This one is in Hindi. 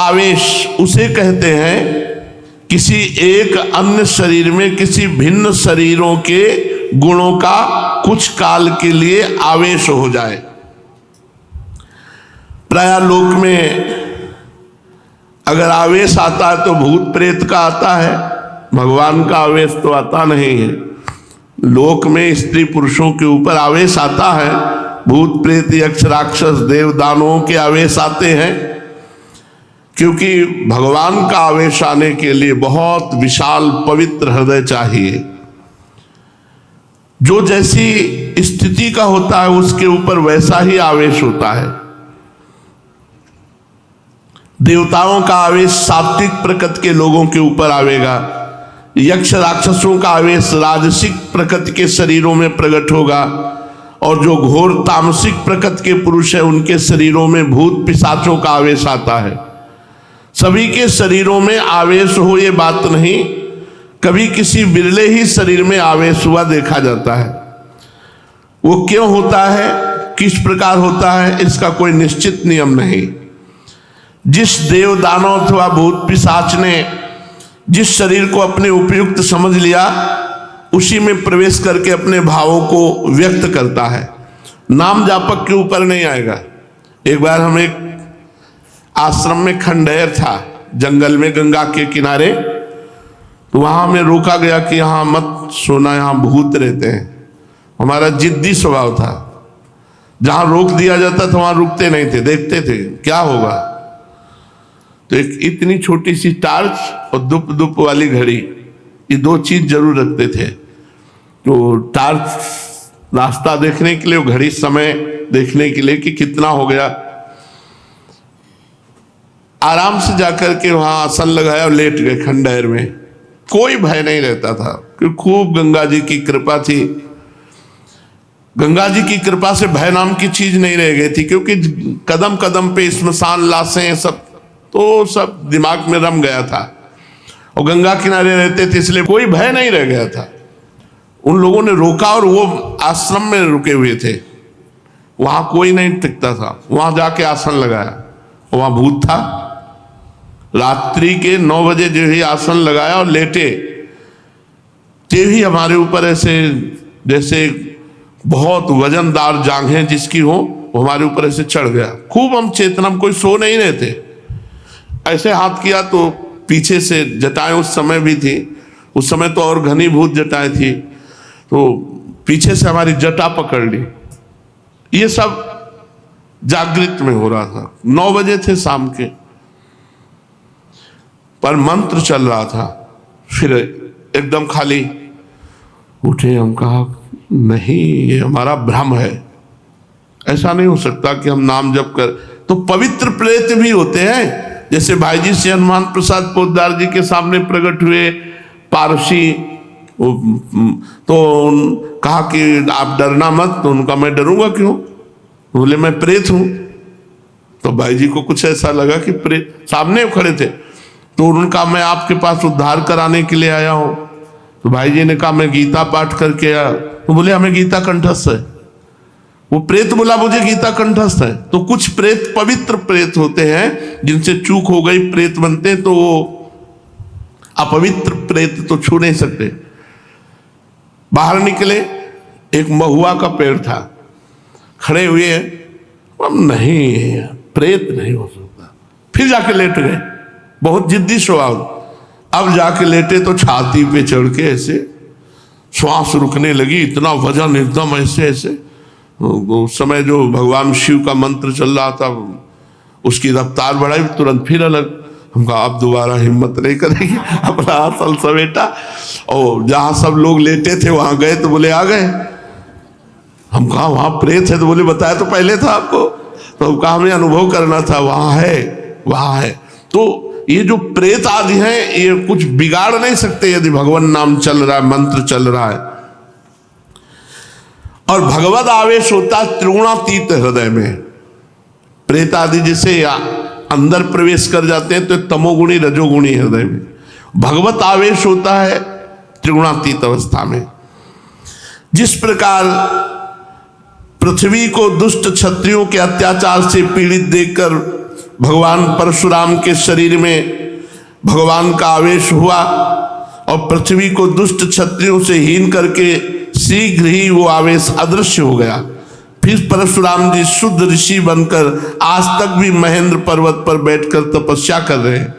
आवेश उसे कहते हैं किसी एक अन्य शरीर में किसी भिन्न शरीरों के गुणों का कुछ काल के लिए आवेश हो जाए। प्राय लोक में अगर आवेश आता है तो भूत प्रेत का आता है, भगवान का आवेश तो आता नहीं है। लोक में स्त्री पुरुषों के ऊपर आवेश आता है, भूत प्रेत यक्ष राक्षस देव दानवों के आवेश आते हैं, क्योंकि भगवान का आवेश आने के लिए बहुत विशाल पवित्र हृदय चाहिए। जो जैसी स्थिति का होता है उसके ऊपर वैसा ही आवेश होता है। देवताओं का आवेश सात्विक प्रकृति के लोगों के ऊपर आवेगा, यक्ष राक्षसों का आवेश राजसिक प्रकृति के शरीरों में प्रकट होगा, और जो घोर तामसिक प्रकृति के पुरुष है उनके शरीरों में भूत पिशाचों का आवेश आता है। सभी के शरीरों में आवेश हो ये बात नहीं, कभी किसी बिरले ही शरीर में आवेश हुआ देखा जाता है। वो क्यों होता है, किस प्रकार होता है, इसका कोई निश्चित नियम नहीं। जिस देव दानव अथवा भूत पिशाच ने जिस शरीर को अपने उपयुक्त समझ लिया उसी में प्रवेश करके अपने भावों को व्यक्त करता है, नाम जापक के ऊपर नहीं आएगा। एक बार हम एक आश्रम में खंडेर था जंगल में गंगा के किनारे, तो वहां हमें रोका गया कि यहाँ मत सोना, यहाँ भूत रहते हैं। हमारा जिद्दी स्वभाव था, जहां रोक दिया जाता था वहां रुकते नहीं थे, देखते थे क्या होगा। तो एक इतनी छोटी सी टार्च और दुप दुप वाली घड़ी, ये दो चीज जरूर रखते थे। तो टार्च रास्ता देखने के लिए, घड़ी समय देखने के लिए कि कितना हो गया। आराम से जाकर के वहां आसन लगाया और लेट गए खंडेर में। कोई भय नहीं रहता था क्योंकि खूब गंगा जी की कृपा थी। गंगा जी की कृपा से भय नाम की चीज नहीं रह गई थी, क्योंकि कदम कदम पे स्मशान लाशें सब तो सब दिमाग में रम गया था, और गंगा किनारे रहते थे इसलिए कोई भय नहीं रह गया था। उन लोगों ने रोका और वो आश्रम में रुके हुए थे, वहां कोई नहीं टिकता था। वहां जाके आसन लगाया, वहां भूत था। रात्रि के 9 बजे जो ही आसन लगाया और लेटे, ते ही हमारे ऊपर ऐसे जैसे बहुत वजनदार जांघें जिसकी हो वो हमारे ऊपर ऐसे चढ़ गया। खूब हम चेतना में, कोई सो नहीं रहे थे, ऐसे हाथ किया तो पीछे से जटाएं उस समय भी थी, उस समय तो और घनीभूत जटाएं थी, तो पीछे से हमारी जटा पकड़ ली। ये सब जागृत में हो रहा था। 9 बजे थे शाम के, पर मंत्र चल रहा था। फिर एकदम खाली उठे, हम कहा नहीं ये हमारा भ्रम है, ऐसा नहीं हो सकता कि हम नाम जप कर। तो पवित्र प्रेत भी होते हैं, जैसे भाई जी से हनुमान प्रसाद पोद्दार जी के सामने प्रकट हुए पारसी, तो कहा कि आप डरना मत। तो उनका मैं डरूंगा क्यों, बोले मैं प्रेत हूं। तो भाई जी को कुछ ऐसा लगा कि प्रेत सामने खड़े थे, तो उनका मैं आपके पास उद्धार कराने के लिए आया हूं। तो भाई जी ने कहा मैं गीता पाठ करके आया। तो बोले हमें गीता कंठस्थ है। वो प्रेत बोला मुझे गीता कंठस्थ है। तो कुछ प्रेत पवित्र प्रेत होते हैं, जिनसे चूक हो गई प्रेत बनते हैं, तो वो अपवित्र प्रेत तो छू नहीं सकते। बाहर निकले, एक महुआ का पेड़ था, खड़े हुए, अब नहीं प्रेत नहीं हो सकता। फिर जाके लेट गए, बहुत जिद्दी स्वभाव। अब जाके लेटे तो छाती पे चढ़ के ऐसे श्वास रुकने लगी, इतना वजन एकदम ऐसे ऐसे। उस समय जो भगवान शिव का मंत्र चल रहा था उसकी रफ्तार बढ़ाई, तुरंत फिर अलग। हम कहा अब दोबारा हिम्मत नहीं करेगी, अपना आसन समेटा और जहां सब लोग लेटे थे वहां गए। तो बोले आ गए। हम कहा वहां प्रेत है, तो बोले बताया तो पहले था आपको। तो हम कहा हमें अनुभव करना था, वहां है वहां है। तो ये जो प्रेत आदि हैं ये कुछ बिगाड़ नहीं सकते यदि भगवान नाम चल रहा है, मंत्र चल रहा है। और भगवत आवेश होता है त्रिगुणातीत हृदय में। प्रेत आदि जैसे अंदर प्रवेश कर जाते हैं तो तमोगुणी रजोगुणी हृदय में, भगवत आवेश होता है त्रिगुणातीत अवस्था में। जिस प्रकार पृथ्वी को दुष्ट क्षत्रियों के अत्याचार से पीड़ित देखकर भगवान परशुराम के शरीर में भगवान का आवेश हुआ और पृथ्वी को दुष्ट क्षत्रियों से हीन करके शीघ्र ही वो आवेश अदृश्य हो गया। फिर परशुराम जी शुद्ध ऋषि बनकर आज तक भी महेंद्र पर्वत पर बैठकर तपस्या कर रहे हैं।